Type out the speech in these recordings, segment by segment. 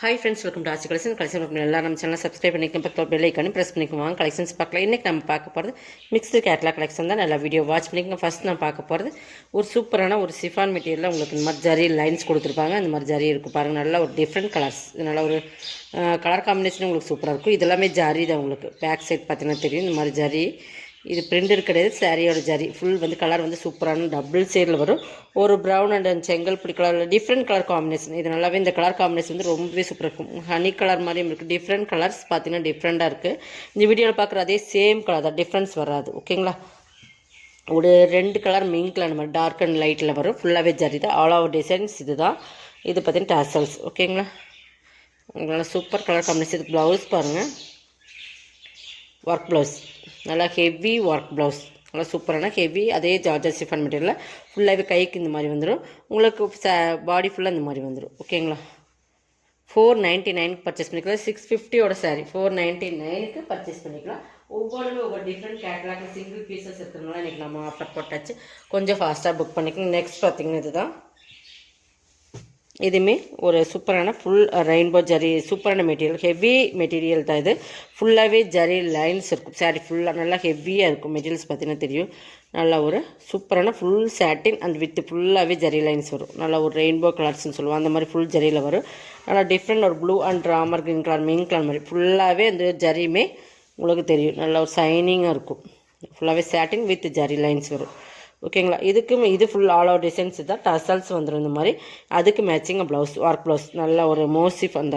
Hi friends, welcome to Aachi collection எல்லாம் நம்ம channel subscribe பண்ணிக்கணும், பக்கத்தில் பெல் ஐக்கானு ப்ரெஸ் பண்ணிக்குவாங்க. கலெக்ஷன்ஸ் பார்க்கலாம். இன்றைக்கி நம்ம பார்க்க போகிறது மிக்ஸ்டு கேட்லாக் கலெக்ஷன் தான். நல்லா வீடியோ வாட்ச் பண்ணிக்கோங்க. ஃபஸ்ட் நான் பார்க்க போகிறது ஒரு சூப்பரான ஒரு சிஃபான் மெட்டீரியலில் உங்களுக்கு இந்த மாதிரி ஜரி லைன்ஸ் கொடுத்துருப்பாங்க. இந்த மாதிரி ஜரி இருக்கும் பாருங்கள். நல்லா ஒரு டிஃப்ரெண்ட் கலர்ஸ், நல்லா ஒரு கலர் காம்பினேஷன் உங்களுக்கு சூப்பராக இருக்கும். இதெல்லாமே ஜரி தான். உங்களுக்கு பேக் சைட் பார்த்தீங்கன்னா தெரியும் இந்த மாதிரி ஜரி. இது பிரிண்டட் கிடையாது, சாரியோட ஜரி ஃபுல் வந்து கலர் வந்து சூப்பரான டபுள் ஷேடில் வரும். ஒரு ப்ரௌன் அண்ட் செங்கல் பிடி கலரில் டிஃப்ரெண்ட் கலர் காம்பினேஷன். இது நல்லாவே இந்த கலர் காம்பினேஷன் வந்து ரொம்பவே சூப்பராக இருக்கும். ஹனி கலர் மாதிரியும் இருக்குது. டிஃப்ரெண்ட் கலர்ஸ் பார்த்தீங்கன்னா டிஃப்ரெண்ட்டாக இருக்குது. இந்த வீடியோவில் பார்க்குற அதே சேம் கலர் தான், டிஃப்ரென்ஸ் வராது. ஓகேங்களா? ஒரு 2 கலர் மிங்க் கலர் மாதிரி டார்க் அண்ட் லைட்டில் வரும். ஃபுல்லாகவே ஜரி தான். ஆல் ஓவர் டிசைன்ஸ் இது தான். இது பார்த்தீங்கன்னா டாசல்ஸ். ஓகேங்களா? உங்களால் சூப்பர் கலர் காம்பினேஷன். இதுக்கு ப்ளவுஸ் பாருங்கள், ஒர்க் ப்ளவுஸ், நல்லா ஹெவி ஒர்க் ப்ளவுஸ், நல்லா சூப்பரான ஹெவி. அதே ஜார்ஜர் சிஃபான் மெட்டீரியலில் ஃபுல்லாகவே கைக்கு இந்த மாதிரி வந்துடும். உங்களுக்கு பாடி ஃபுல்லாக இந்த மாதிரி வந்துடும். ஓகேங்களா? 499 பர்ச்சேஸ் பண்ணிக்கலாம். 650 சாரி 499 பர்ச்சேஸ் பண்ணிக்கலாம். ஒவ்வொன்றுமே ஒவ்வொரு டிஃப்ரெண்ட் கேட்லாகில் சிங்கிள் பீசஸ் இருக்கிறதுனால இன்றைக்கி நம்ம ஆஃபர் போட்டாச்சு. கொஞ்சம் ஃபாஸ்ட்டாக புக் பண்ணிக்கலாம். நெக்ஸ்ட் பார்த்திங்கன்னா இதுதான். இதுவுமே ஒரு சூப்பரான ஃபுல் ரெயின்போ ஜரி சூப்பரான மெட்டீரியல், ஹெவி மெட்டீரியல் தான் இது. ஃபுல்லாகவே ஜரி லைன்ஸ் இருக்கும். சாரி ஃபுல்லாக நல்லா ஹெவியாக இருக்கும். மெட்டீரியல்ஸ் பார்த்தீங்கன்னா தெரியும். நல்லா ஒரு சூப்பரான ஃபுல் சாட்டின் அண்ட் வித் ஃபுல்லாகவே ஜரி லைன்ஸ் வரும். நல்லா ஒரு ரெயின்போ கலர்ஸ்னு சொல்லுவோம், அந்த மாதிரி ஃபுல் ஜரியில் வரும். நல்லா டிஃப்ரெண்ட் ஒரு blue and Ramar green colour Ming colour மாதிரி ஃபுல்லாகவே அந்த ஜரியுமே உங்களுக்கு தெரியும். நல்லா ஒரு ஷைனிங்காக இருக்கும். ஃபுல்லாகவே சாட்டின் வித் ஜரி லைன்ஸ் வரும். ஓகேங்களா? இதுக்கும் இது ஃபுல் ஆல் ஓவர் டிசைன்ஸ் தான். டசல்ஸ் வந்துடும் இந்த மாதிரி. அதுக்கு மேட்சிங் ப்ளவுஸ், ஒர்க் ப்ளவுஸ், நல்ல ஒரு மோசிஃப் அந்த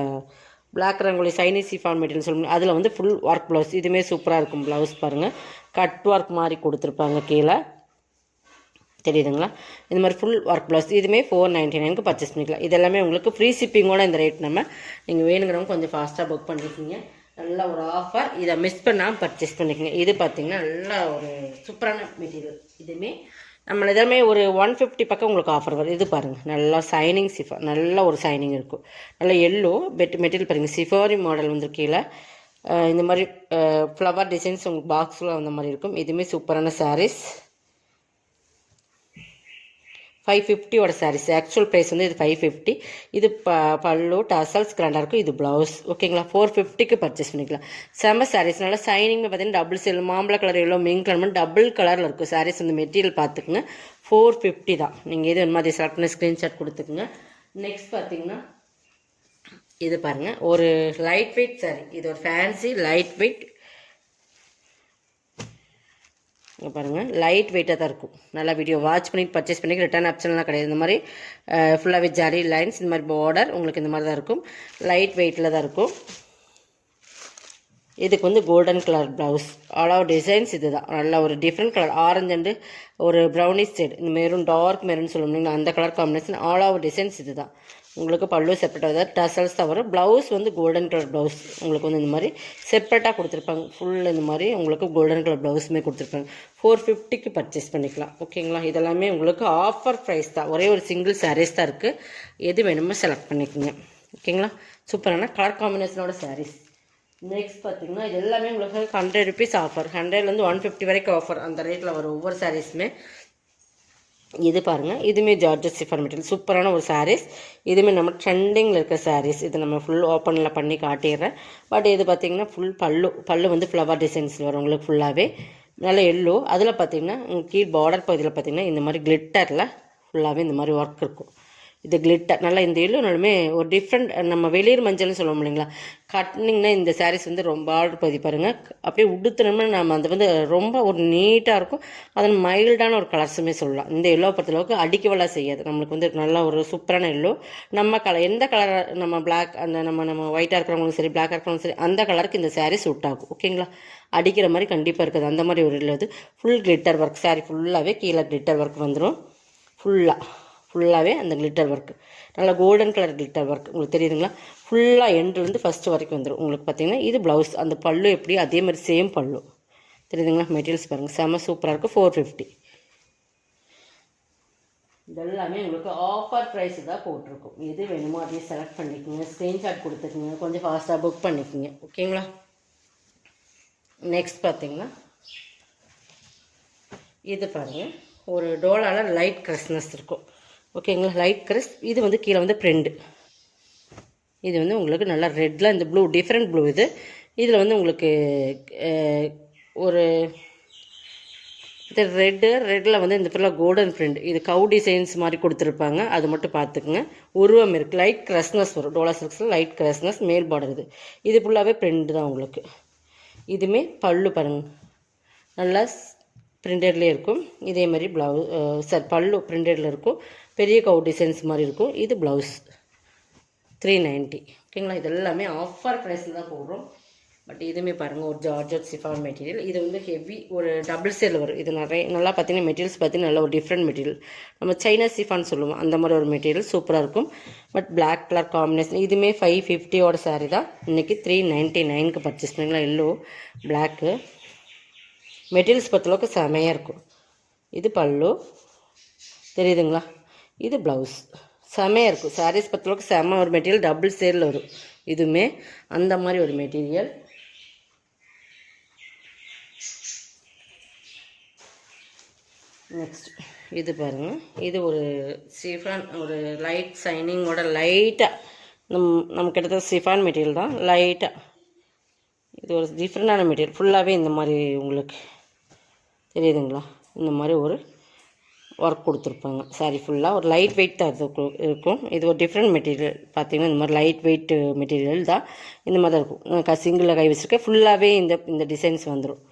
black rangoli Chinese chiffon material சொல்லணும், அதில் வந்து ஃபுல் ஒர்க் ப்ளவுஸ். இதுவுமே சூப்பராக இருக்கும். ப்ளவுஸ் பாருங்கள், கட் ஒர்க் மாதிரி கொடுத்துருப்பாங்க கீழே, தெரியுதுங்களா? இந்த மாதிரி ஃபுல் ஒர்க் ப்ளவுஸ். இதுவுமே 499 பர்ச்சேஸ் பண்ணிக்கலாம். இதெல்லாமே உங்களுக்கு ஃப்ரீ ஷிப்பிங்கோட இந்த ரேட். நீங்கள் வேணுங்கிறவங்க கொஞ்சம் ஃபாஸ்ட்டாக புக் பண்ணிக்கிங்க. நல்ல ஒரு ஆஃபர். இதை மிஸ் பண்ணாமல் பர்ச்சேஸ் பண்ணிக்கோங்க. இது பார்த்திங்கன்னா நல்லா ஒரு சூப்பரான மெட்டீரியல். இதுவுமே நம்ம எதுவுமே ஒரு 150 பக்கம் உங்களுக்கு ஆஃபர் வரும். இது பாருங்கள், நல்லா சைனிங் சிஃபா, நல்ல ஒரு சைனிங் இருக்கும். நல்லா எல்லோ மெட்டீரியல் பாருங்கள். சிஃபாரி மாடல் வந்து கீழே இந்த மாதிரி ஃப்ளவர் டிசைன்ஸ் உங்களுக்கு பாக்ஸில் அந்த மாதிரி இருக்கும். இதுவுமே சூப்பரான சாரீஸ். 550 சாரீஸ். ஆக்சுவல் ப்ரைஸ் வந்து இது 550. இது பல்லு டசல்ஸ் கிராண்டாக இருக்கும். இது ப்ளவுஸ். ஓகேங்களா? 450 பர்ச்சேஸ் பண்ணிக்கலாம். செம்ம சாரீஸ். நல்லா சைனிங் பார்த்தீங்கன்னா டபுள் சேல் மாம்பழ கலர் எவ்வளோ மிங் கலர் டபுள் கலரில் இருக்கும் சாரீஸ். வந்து மெட்டீரியல் பார்த்துக்குங்க. 450 தான். நீங்கள் இது இந்த மாதிரி செலக்ட் பண்ணி ஸ்க்ரீன்ஷாட் கொடுத்துக்குங்க. நெக்ஸ்ட் பார்த்தீங்கன்னா இது பாருங்கள், ஒரு லைட் வெயிட் சாரீ. இது ஒரு ஃபேன்சி லைட் வெயிட். இங்கே பாருங்கள், லைட் வெயிட்டாக தான் இருக்கும். நல்லா வீடியோ வாட்ச் பண்ணி பர்ச்சேஸ் பண்ணி ரிட்டர்ன் ஆப்ஷன்லாம் கிடையாது. இந்த மாதிரி ஃபுல்லாகவே ஜரி லைன்ஸ், இந்த மாதிரி பார்டர் உங்களுக்கு இந்த மாதிரி தான் இருக்கும். லைட் வெயிட்டில் தான் இருக்கும். இதுக்கு வந்து golden colour blouse. All over designs இது தான். நல்லா ஒரு டிஃப்ரெண்ட் கலர் ஆரஞ்சு அண்டு ஒரு ப்ரௌனிஷ் ஷேட், இந்த மெரூன் டார்க் மெரூன் சொல்லுவோம், அந்த colour combination. All over designs இது தான். உங்களுக்கு பல்லு செப்பரேட்டாக தான், டசல்ஸ் தான் வரும். ப்ளவுஸ் வந்து கோல்டன் கலர் ப்ளவுஸ். உங்களுக்கு வந்து இந்த மாதிரி செப்பரேட்டாக கொடுத்துருப்பாங்க. ஃபுல் இந்த மாதிரி உங்களுக்கு கோல்டன் கலர் ப்ளவுஸுமே கொடுத்துருப்பாங்க. 450 பர்ச்சேஸ் பண்ணிக்கலாம். ஓகேங்களா? இதெல்லாமே உங்களுக்கு ஆஃபர் ப்ரைஸ் தான். ஒரே ஒரு சிங்கிள் சாரீஸ் தான் இருக்குது. எது வேணுமோ செலக்ட் பண்ணிக்கோங்க. ஓகேங்களா? சூப்பரான கலர் காம்பினேஷனோட சாரீஸ். நெக்ஸ்ட் பார்த்தீங்கன்னா இது எல்லாமே உங்களுக்கு 100 ருபீஸ் ஆஃபர். 100லேருந்து 150 வரைக்கும் ஆஃபர். அந்த ரேட்டில் வரும் ஒவ்வொரு சாரீஸுமே. இது பாருங்கள், இதுவுமே ஜார்ஜஸ் சிஃபான் மெட்டீரியல் சூப்பரான ஒரு சாரீஸ். இதுவுமே நம்ம ட்ரெண்டிங்கில் இருக்க சாரீஸ். இது நம்ம ஃபுல் ஓப்பனில் பண்ணி காட்டிடுறேன். பட் இது பார்த்திங்கன்னா ஃபுல் பல்லு வந்து ஃப்ளவர் டிசைன்ஸில் வரும் உங்களுக்கு ஃபுல்லாகவே. நல்ல எல்லோ. அதில் பார்த்திங்கன்னா கீழ் பார்டர் பகுதியில் பார்த்திங்கன்னா இந்த மாதிரி கிளிட்டரில் ஃபுல்லாகவே இந்த மாதிரி ஒர்க் இருக்கும். இது கிளிட்டர். நல்லா இந்த எல்லோனாலுமே ஒரு டிஃப்ரெண்ட், நம்ம வெளியூர் மஞ்சள்னு சொல்லுவோம் இல்லைங்களா? கட்டினிங்கன்னா இந்த சாரீஸ் வந்து ரொம்ப ஆர்டர் பதி பாருங்கள். அப்படியே உடுத்தினோம்னா நம்ம அது வந்து ரொம்ப ஒரு நீட்டாக இருக்கும். அதில் மைல்டான ஒரு கலர்ஸுமே சொல்லலாம். இந்த எல்லோ பொறுத்தளவுக்கு அடிக்கவெல்லாம் செய்யாது. நம்மளுக்கு வந்து நல்லா ஒரு சூப்பரான எல்லோ. நம்ம கலர் எந்த கலர், நம்ம பிளாக் அந்த நம்ம ஒயிட்டாக இருக்கிறவங்களும் சரி, பிளாக்காக இருக்கிறவங்களும் சரி, அந்த கலருக்கு இந்த சாரீ சூட் ஆகும். ஓகேங்களா? அடிக்கிற மாதிரி கண்டிப்பாக இருக்குது. அந்த மாதிரி ஒரு இல்லை. இது ஃபுல் கிளிட்டர் ஒர்க். சாரீ ஃபுல்லாகவே கீழே கிளிட்டர் ஒர்க் வந்துடும். ஃபுல்லாகவே அந்த கிளிட்டர் ஒர்க், நல்லா கோல்டன் கலர் கிளிட்டர் ஒர்க் உங்களுக்கு தெரியுதுங்களா? ஃபுல்லாக எண்ட்லேருந்து ஃபஸ்ட்டு வரைக்கும் வந்துடும். உங்களுக்கு பார்த்தீங்கன்னா இது ப்ளவுஸ். அந்த பல்லு எப்படி அதே மாதிரி சேம் பல்லு தெரியுதுங்களா? மெட்டீரியல்ஸ் பாருங்கள், செம்ம சூப்பராக இருக்குது. 450. இதெல்லாமே உங்களுக்கு ஆஃபர் ப்ரைஸ் தான் போட்டிருக்கும். எது வேணுமோ அதையும் செலக்ட் பண்ணிக்கோங்க. ஸ்க்ரீன்ஷாட் கொடுத்துக்குங்க. கொஞ்சம் ஃபாஸ்ட்டாக புக் பண்ணிக்கோங்க. ஓகேங்களா? நெக்ஸ்ட் பார்த்தீங்கன்னா இது பாருங்கள், ஒரு டோலாவில் லைட் கிறிஸ்மஸ் இருக்கும். ஓகேங்களா? Light Chris. இது வந்து கீழே வந்து பிரிண்ட். இது வந்து உங்களுக்கு நல்லா ரெட்டில் இந்த ப்ளூ டிஃப்ரெண்ட் ப்ளூ இதில் வந்து உங்களுக்கு ஒரு இது ரெட்டில் வந்து இந்த ஃபுல்லாக கோல்டன் பிரிண்ட், இது கவு டிசைன்ஸ் மாதிரி கொடுத்துருப்பாங்க, அது மட்டும் பார்த்துக்குங்க. உருவம் இருக்குது, லைட் க்ரஸ்னஸ் வரும். டோலா சில்க்ஸில் லைட் க்ரஸ்னஸ், மேல் பார்டர் இது ஃபுல்லாகவே பிரிண்ட் தான் உங்களுக்கு. இதுவுமே பல்லு பாருங்கள், நல்லா பிரிண்டட்லேயே இருக்கும். இதே மாதிரி ப்ளவுஸ் பல்லு பிரிண்டடில் இருக்கும், பெரிய கவு டிசைன்ஸ் மாதிரி இருக்கும். இது ப்ளவுஸ் 390. ஓகேங்களா? இது எல்லாமே ஆஃபர் ப்ரைஸில் தான் போடுறோம். பட் இதுவுமே பாருங்கள், ஒரு ஜார்ஜட் சிஃபான் மெட்டீரியல். இது வந்து ஹெவி, ஒரு டபுள் சேல் வரும். இது நல்லா பார்த்தீங்கன்னா மெட்டீரியல்ஸ் பார்த்தீங்கன்னா நல்லா ஒரு டிஃப்ரெண்ட் மெட்டீரியல். நம்ம சைனா சிஃபான் சொல்லுவோம், அந்த மாதிரி ஒரு மெட்டீரியல் சூப்பராக இருக்கும். But black colour combination. இதுவுமே 550 சாரீ தான். இன்றைக்கி 399க்கு பர்ச்சேஸ் பண்ணிங்களா. எல்லோ பிளாக்கு மெட்டீரியல்ஸ் பொறுத்தளவுக்கு செமையாக இருக்கும். இது பல்லு தெரியுதுங்களா. இது ப்ளவுஸ் செமையாக இருக்கும். சாரீஸ் பொறுத்தளவுக்கு செம ஒரு மெட்டீரியல், டபுள் சேலில் வரும். இதுவுமே அந்த மாதிரி ஒரு மெட்டீரியல். நெக்ஸ்ட் இது பாருங்கள், இது ஒரு சிஃபான், ஒரு லைட் ஷைனிங்கோட லைட்டாக நமக்கு எடுத்த சிஃபான் மெட்டீரியல் தான். லைட்டாக இது ஒரு டிஃப்ரெண்டான மெட்டீரியல். ஃபுல்லாகவே இந்த மாதிரி உங்களுக்கு தெரியுதுங்களா, இந்த மாதிரி ஒரு ஒர்க் கொடுத்துருப்பாங்க. சாரி ஃபுல்லாக ஒரு லைட் வெயிட் தான் இருக்கும். இது ஒரு டிஃப்ரெண்ட் மெட்டீரியல். பார்த்திங்கன்னா இந்த மாதிரி லைட் வெயிட் மெட்டீரியல் தான். இந்த மாதிரி தான் இருக்கும். சிங்கிளில் கை வச்சுருக்கேன். ஃபுல்லாகவே இந்த டிசைன்ஸ் வந்துடும்.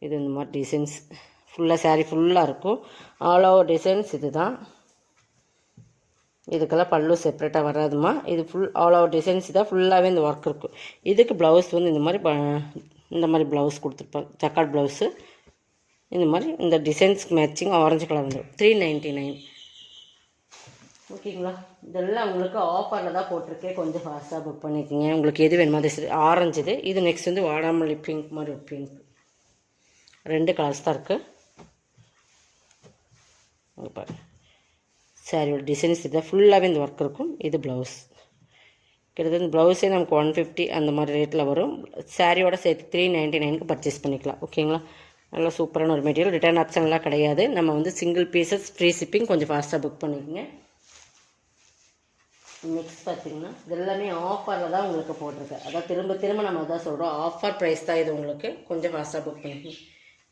இது இந்த மாதிரி டிசைன்ஸ் ஃபுல்லாக சாரீ ஃபுல்லாக இருக்கும். ஆல் ஓவர் டிசைன்ஸ் இது தான். இதுக்கெல்லாம் பல்லு செப்பரேட்டாக வராதுமா. இது ஃபுல் ஆல் ஓவர் டிசைன்ஸ் தான். ஃபுல்லாகவே இந்த ஒர்க் இருக்கும். இதுக்கு ப்ளவுஸ் வந்து இந்த மாதிரி ப்ளவுஸ் கொடுத்துருப்பாங்க, ஜக்கார்ட் ப்ளவுஸு. இந்த மாதிரி இந்த டிசைன்ஸ்க்கு மேட்சிங் ஆரஞ்சு கலர் வந்துடும். 399. ஓகேங்களா? இதெல்லாம் உங்களுக்கு ஆஃபரில் தான் போட்டிருக்கேன். கொஞ்சம் ஃபாஸ்ட்டாக புக் பண்ணிக்கோங்க. உங்களுக்கு எது வேணுமோ அது சரி. ஆரஞ்சு இது நெக்ஸ்ட் வந்து வாடாமல்லி பிங்க் மாதிரி ஒரு பிங்க். 2 கலர்ஸ் தான் இருக்குது. பாரு சாரியோட டிசைன்ஸ் இதுதான். ஃபுல்லாகவே இந்த ஒர்க் இருக்கும். இது ப்ளவுஸ். கிட்டத்தட்ட இந்த ப்ளவுஸே நமக்கு 150 அந்த மாதிரி ரேட்டில் வரும். சாரியோட சேர்த்து 399க்கு பர்ச்சேஸ் பண்ணிக்கலாம். ஓகேங்களா? நல்லா சூப்பரான ஒரு மெட்டீரியல். ரிட்டர்ன் ஆப்ஷன்லாம் கிடையாது. நம்ம வந்து சிங்கிள் பீசஸ் ஃப்ரீ ஷிப்பிங். கொஞ்சம் ஃபாஸ்ட்டாக புக் பண்ணிக்கோங்க. நெக்ஸ்ட் பார்த்திங்கன்னா இது எல்லாமே ஆஃபரில் தான் உங்களுக்கு போட்டிருக்கேன். அதான் திரும்ப நம்ம அதான் சொல்கிறோம், ஆஃபர் ப்ரைஸ் தான் இது உங்களுக்கு. கொஞ்சம் ஃபாஸ்ட்டாக புக் பண்ணிக்கோங்க.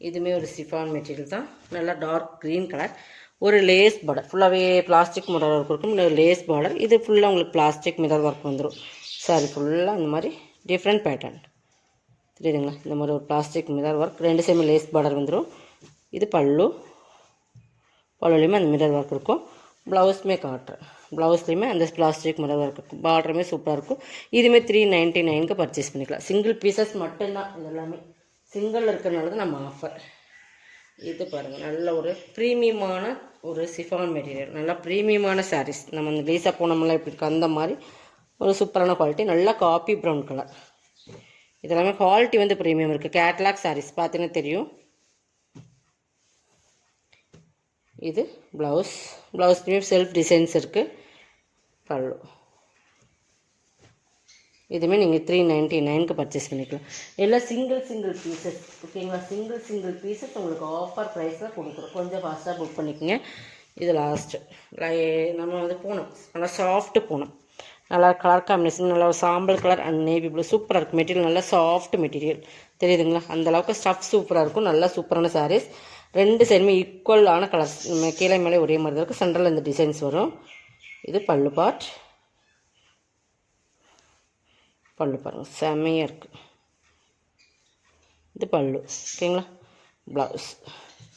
இதுவுமே ஒரு சிஃபான் மெட்டீரியல் தான். நல்லா டார்க் க்ரீன் கலர். ஒரு லேஸ் பார்டர், ஃபுல்லாகவே பிளாஸ்டிக் மிரர் ஒர்க் இருக்கும். இன்னொரு லேஸ் பார்டர். இது ஃபுல்லாக உங்களுக்கு பிளாஸ்டிக் மிரர் ஒர்க் வந்துடும். சாரி ஃபுல்லாக இந்த மாதிரி டிஃப்ரெண்ட் பேட்டர்ன் தெரியுதுங்களா. இந்த மாதிரி ஒரு பிளாஸ்டிக் மிரர் ஒர்க். 2 சைடுமே லேஸ் பார்டர் வந்துடும். இது பல்லுலேயுமே அந்த மிரர் ஒர்க் இருக்கும். ப்ளவுஸுமே காட்டுறேன். ப்ளவுஸ்லேயுமே அந்த பிளாஸ்டிக் மிரர் ஒர்க் இருக்கும். பார்டருமே சூப்பராக இருக்கும். இதுவுமே 399க்கு பர்ச்சேஸ் பண்ணிக்கலாம். சிங்கிள் பீசஸ் மட்டும்தான். இது எல்லாமே சிங்கிள் இருக்கிறனால தான் நம்ம ஆஃபர். இது பாருங்கள், நல்ல ஒரு ப்ரீமியமான ஒரு சிஃபான் மெட்டீரியல். நல்லா ப்ரீமியமான சாரீஸ். நம்ம அந்த லேஸாக போனோம்லாம் இப்படி இருக்குது, அந்த மாதிரி ஒரு சூப்பரான குவாலிட்டி. நல்லா காப்பி ப்ரௌன் கலர். இதெல்லாமே குவாலிட்டி வந்து ப்ரீமியம் இருக்குது. கேட்லாக் சாரீஸ் பார்த்தீங்கன்னா தெரியும். இது ப்ளவுஸ்லேயுமே செல்ஃப் டிசைன்ஸ் இருக்குது. பல்லு இதுவுமே நீங்கள் 399க்கு பர்ச்சேஸ் பண்ணிக்கலாம். எல்லாம் சிங்கிள் பீசஸ். ஓகேங்களா? சிங்கிள் பீசஸ் உங்களுக்கு ஆஃபர் ப்ரைஸில் கொடுக்குறோம். கொஞ்சம் ஃபாஸ்ட்டாக புக் பண்ணிக்கோங்க. இது லாஸ்ட்டு நம்ம வந்து பூனம், நல்லா சாஃப்ட்டு பூனம். நல்லா கலர் காம்பினேஷன், நல்லா ஒரு சாம்பல் கலர் அண்ட் நேவி ப்ளூ. சூப்பராக இருக்குது மெட்டீரியல். நல்லா சாஃப்ட் மெட்டீரியல் தெரியுதுங்களா. அந்தளவுக்கு ஸ்டஃப் சூப்பராக இருக்கும். நல்லா சூப்பரான சாரீஸ். 2 சைடுமே ஈக்குவலான கலர்ஸ். கீழே மேலே ஒரே மாதிரி தான் இருக்குது. சென்டரில் இந்த டிசைன்ஸ் வரும். இது பல்லு பாருங்கள், செம்மையாக இருக்குது. இது பல்லு. ஓகேங்களா? ப்ளவுஸ்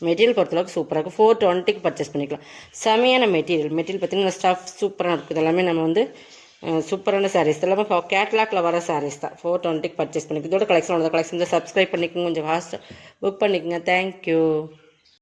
மெட்டீரியல் பொறுத்தளவுக்கு சூப்பராக இருக்குது. 420க்கு பர்ச்சேஸ் பண்ணிக்கலாம். செம்மையான மெட்டீரியல் பார்த்திங்கன்னா ஸ்டஃப் சூப்பராக இருக்குது. எல்லாமே நம்ம வந்து சூப்பரான சாரீஸ். எல்லாமே கேட்லாக்ல வர சாரீஸ் தான். 420க்கு பர்ச்சேஸ் பண்ணிக்கலாம். இதோட கலெக்ஷன் சப்ஸ்கிரைப் பண்ணிக்கோங்க. கொஞ்சம் ஃபாஸ்ட்டாக புக் பண்ணிக்கோங்க. தேங்க்யூ.